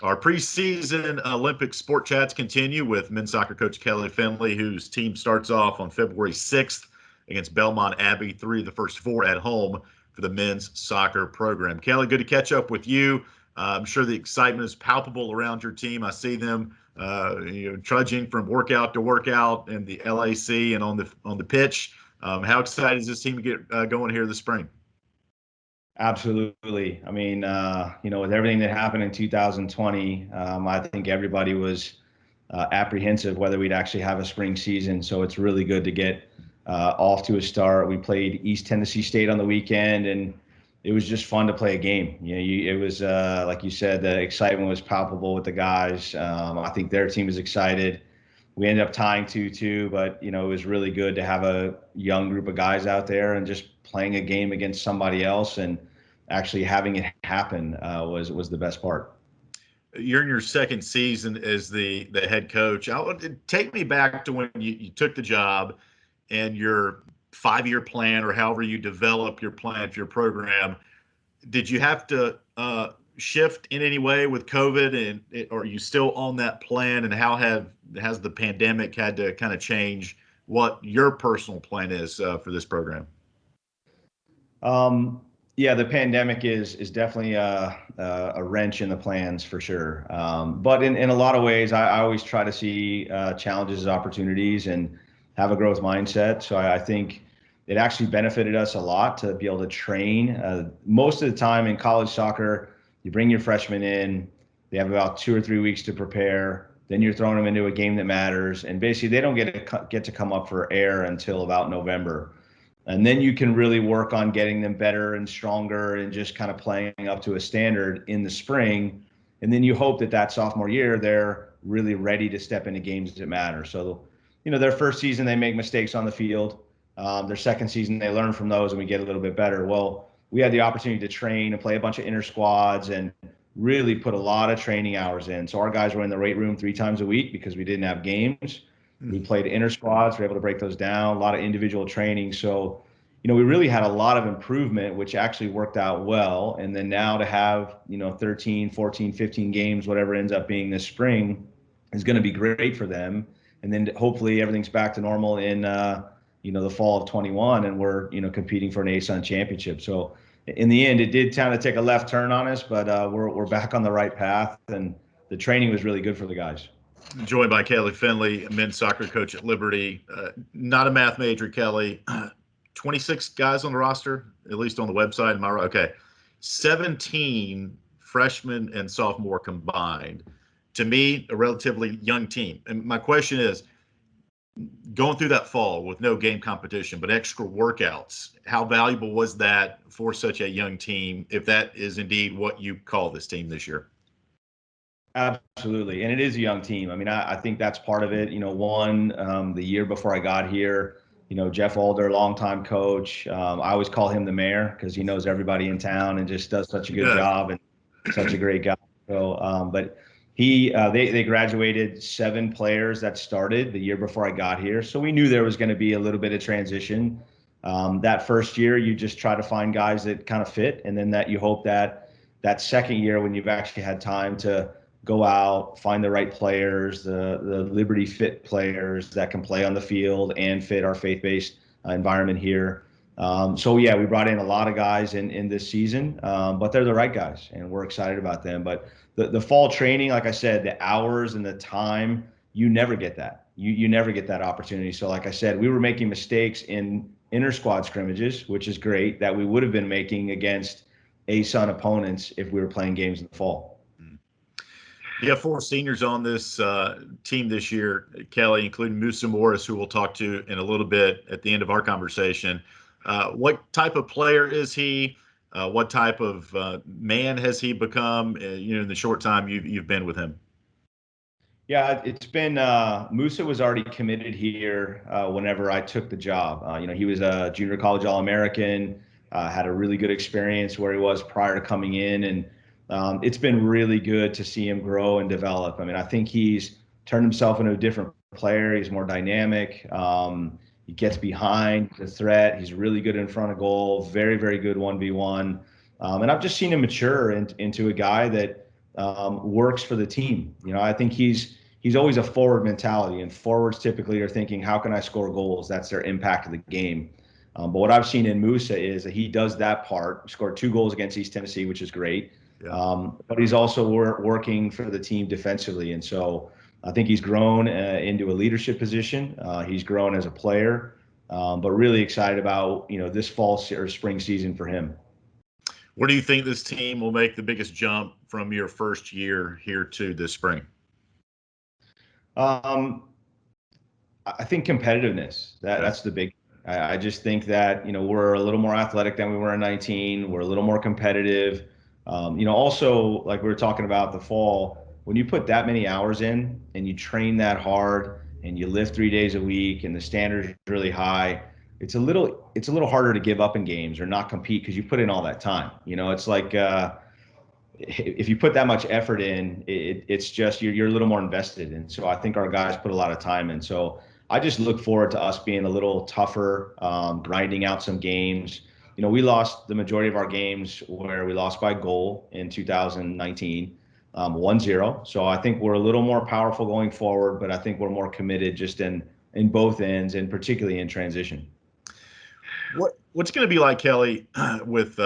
Our preseason Olympic sport chats continue with men's soccer coach Kelly Finley, whose team starts off on February 6th against Belmont Abbey, three of the first four at home for the men's soccer program. Kelly, good to catch up with you. I'm sure the excitement is palpable around your team. I see them, trudging from workout to workout in the LAC and on the pitch. How excited is this team to get going here this spring? Absolutely. I mean, with everything that happened in 2020, I think everybody was apprehensive whether we'd actually have a spring season. So it's really good to get off to a start. We played East Tennessee State on the weekend, and it was just fun to play a game. It was like you said, the excitement was palpable with the guys. I think their team was excited. We ended up tying 2-2, but it was really good to have a young group of guys out there and just playing a game against somebody else and actually having it happen was the best part. You're in your second season as the head coach. Take me back to when you took the job and your 5-year plan, or however you develop your plan for your program. Did you have to shift in any way with COVID, and or are you still on that plan? And how has the pandemic had to kind of change what your personal plan is for this program? Yeah, the pandemic is definitely a wrench in the plans for sure. But in a lot of ways, I always try to see challenges as opportunities and have a growth mindset. So I think it actually benefited us a lot to be able to train. Most of the time in college soccer, you bring your freshmen in, they have about 2 or 3 weeks to prepare. Then you're throwing them into a game that matters, and basically they don't get to come up for air until about November. And then you can really work on getting them better and stronger and just kind of playing up to a standard in the spring. And then you hope that sophomore year they're really ready to step into games that matter. So their first season they make mistakes on the field. Their second season they learn from those and we get a little bit better. Well, we had the opportunity to train and play a bunch of inter squads and really put a lot of training hours in. So our guys were in the weight room 3 times a week because we didn't have games. We played inter squads. We were able to break those down. A lot of individual training. So, we really had a lot of improvement, which actually worked out well. And then now to have, 13, 14, 15 games, whatever ends up being this spring, is going to be great for them. And then hopefully everything's back to normal in, the fall of 21, and we're, competing for an ASUN championship. So in the end, it did kind of take a left turn on us, but we're back on the right path, and the training was really good for the guys. Joined by Kelly Finley, men's soccer coach at Liberty. Not a math major, Kelly. 26 guys on the roster, at least on the website. Am I right? Okay. 17 freshmen and sophomore combined. To me, a relatively young team. And my question is, going through that fall with no game competition, but extra workouts, how valuable was that for such a young team, if that is indeed what you call this team this year? Absolutely. And it is a young team. I mean, I think that's part of it. The year before I got here, Jeff Alder, longtime coach. I always call him the mayor because he knows everybody in town and just does such a good Yes. job and such a great guy. So, but they graduated 7 players that started the year before I got here. So we knew there was going to be a little bit of transition. That first year, you just try to find guys that kind of fit. And then that you hope that second year, when you've actually had time to go out, find the right players, the Liberty fit players that can play on the field and fit our faith-based environment here. So yeah, we brought in a lot of guys in this season, but they're the right guys, and we're excited about them. But the fall training, like I said, the hours and the time, you never get that. You never get that opportunity. So like I said, we were making mistakes in inter squad scrimmages, which is great, that we would have been making against ASUN opponents if we were playing games in the fall. You have four seniors on this team this year, Kelly, including Musa Morris, who we'll talk to in a little bit at the end of our conversation. What type of player is he? What type of man has he become? In the short time you've been with him. Yeah, it's been Musa was already committed here whenever I took the job. He was a junior college All-American, had a really good experience where he was prior to coming in, and it's been really good to see him grow and develop. I mean, I think he's turned himself into a different player. He's more dynamic. He gets behind the threat. He's really good in front of goal. Very, very good 1v1. And I've just seen him mature into a guy that works for the team. I think he's always a forward mentality, and forwards typically are thinking, how can I score goals? That's their impact of the game. But what I've seen in Musa is that he does that part. He scored 2 goals against East Tennessee, which is great. Yeah. But he's also working for the team defensively. And so I think he's grown into a leadership position. He's grown as a player, but really excited about, this fall or spring season for him. Where do you think this team will make the biggest jump from your first year here to this spring? I think competitiveness. That's the big. I just think that we're a little more athletic than we were in 19. We're a little more competitive. Also, like we were talking about the fall, when you put that many hours in and you train that hard and you lift 3 days a week and the standard is really high, it's a little harder to give up in games or not compete because you put in all that time. It's like if you put that much effort in, it's just you're a little more invested. And so I think our guys put a lot of time in. So I just look forward to us being a little tougher, grinding out some games. We lost the majority of our games where we lost by goal in 2019, 1-0. So I think we're a little more powerful going forward, but I think we're more committed just in both ends, and particularly in transition. What's going to be like, Kelly, with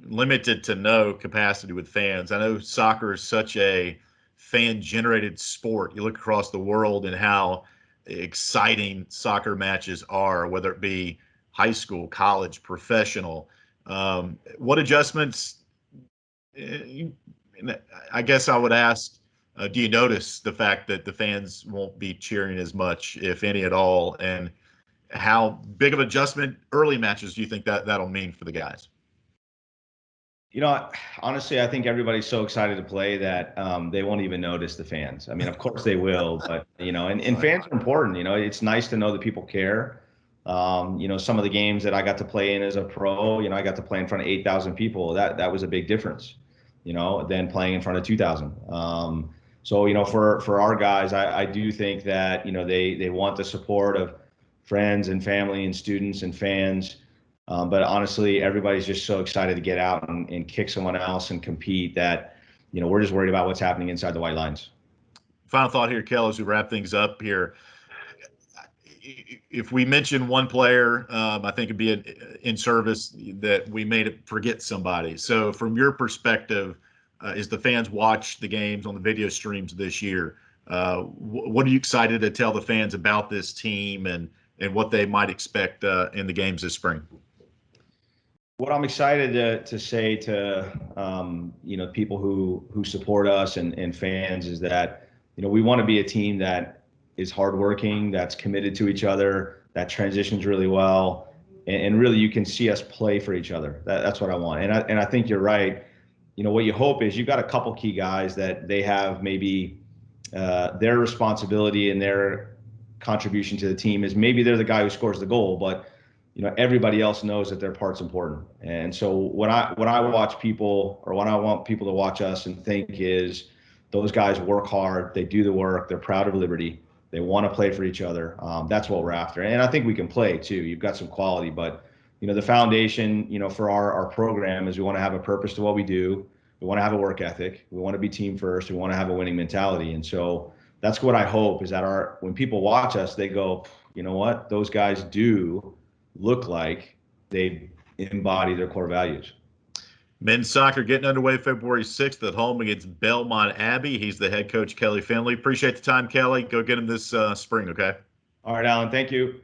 limited to no capacity with fans? I know soccer is such a fan-generated sport. You look across the world and how exciting soccer matches are, whether it be high school, college, professional. What adjustments, I guess I would ask, do you notice the fact that the fans won't be cheering as much, if any at all? And how big of adjustment early matches do you think that'll mean for the guys? Honestly, I think everybody's so excited to play that they won't even notice the fans. I mean, of course they will, but and fans are important. It's nice to know that people care. Some of the games that I got to play in as a pro, I got to play in front of 8,000 people. That was a big difference, than playing in front of 2,000. So for our guys, I do think that they want the support of friends and family and students and fans. But honestly, everybody's just so excited to get out and kick someone else and compete that, we're just worried about what's happening inside the white lines. Final thought here, Kel, as we wrap things up here. If we mention one player, I think it'd be in service that we may forget somebody. So from your perspective, as the fans watch the games on the video streams this year, what are you excited to tell the fans about this team and what they might expect in the games this spring? What I'm excited to say to people who support us and fans is that we want to be a team that is hardworking, that's committed to each other, that transitions really well, and really you can see us play for each other. That's what I want. And I think you're right. What you hope is you've got a couple key guys that they have maybe their responsibility and their contribution to the team is maybe they're the guy who scores the goal, but everybody else knows that their part's important. And so when I watch people, or when I want people to watch us and think, is those guys work hard, they do the work, they're proud of Liberty, they want to play for each other. That's what we're after. And I think we can play too. You've got some quality, but the foundation, for our program is we want to have a purpose to what we do. We want to have a work ethic. We want to be team first. We want to have a winning mentality. And so that's what I hope is that when people watch us, they go, you know what, those guys do look like they embody their core values. Men's soccer getting underway February 6th at home against Belmont Abbey. He's the head coach, Kelly Finley. Appreciate the time, Kelly. Go get him this spring, okay? All right, Alan. Thank you.